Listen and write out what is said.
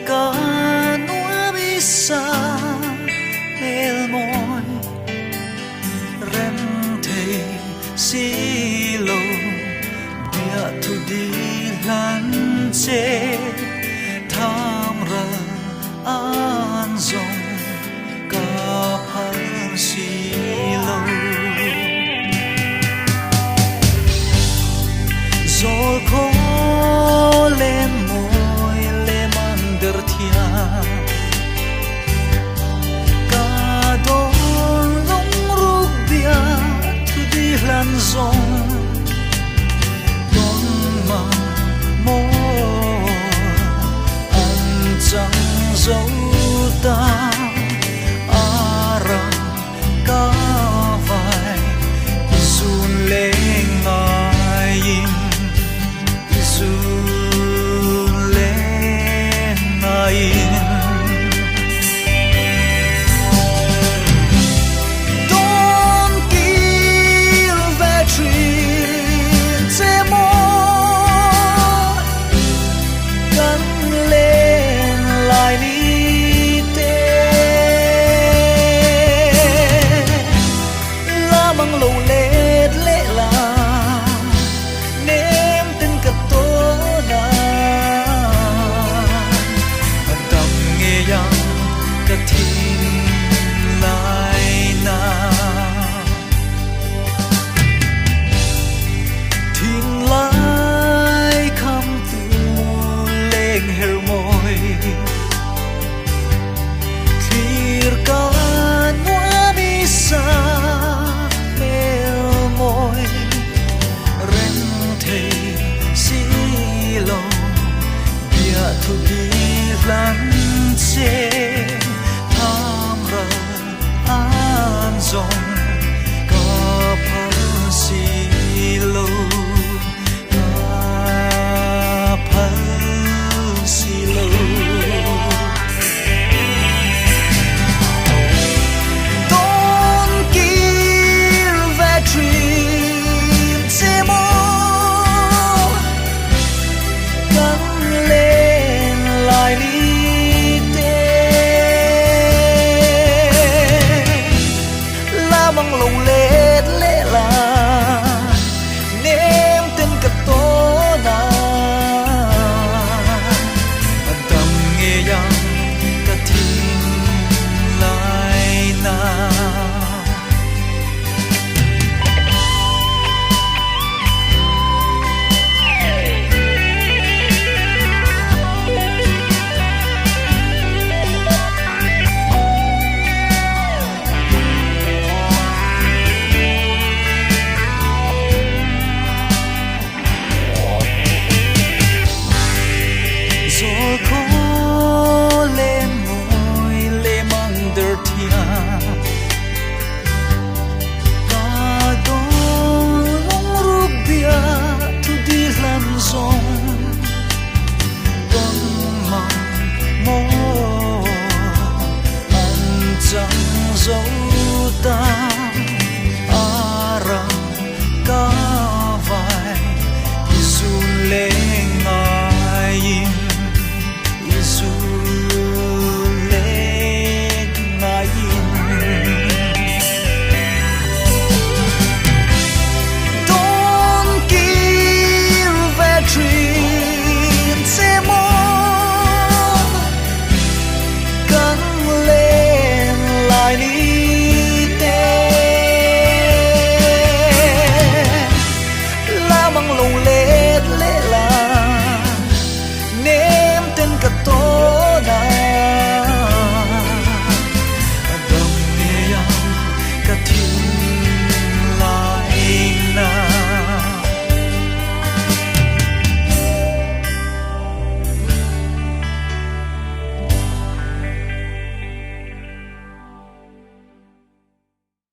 ka nua bisa mel moi rem thei si lo bia tu di lan che tham ra an zong ka phal si lo zol kho le moi le mander thia ka don long ruk bia tu di lan zong don ma mo an chang zo ta ara ka vai sun le ngai sun le ngai don kill veteran se mo kan lên lại đi mang lâu lết lệ là ném tên cất tố na đầm nghe yang cất thiên lại na thiên lại khăm tu lên hер môi thir ca noa bisa thu đi lan che tham ra an zong ka phal si lo ka phal si lo don kill veteran se mo kan lên lại đi la bằng lòng lết lệ là ném tên cất tố na tâm nghe yang cất thiên lại na so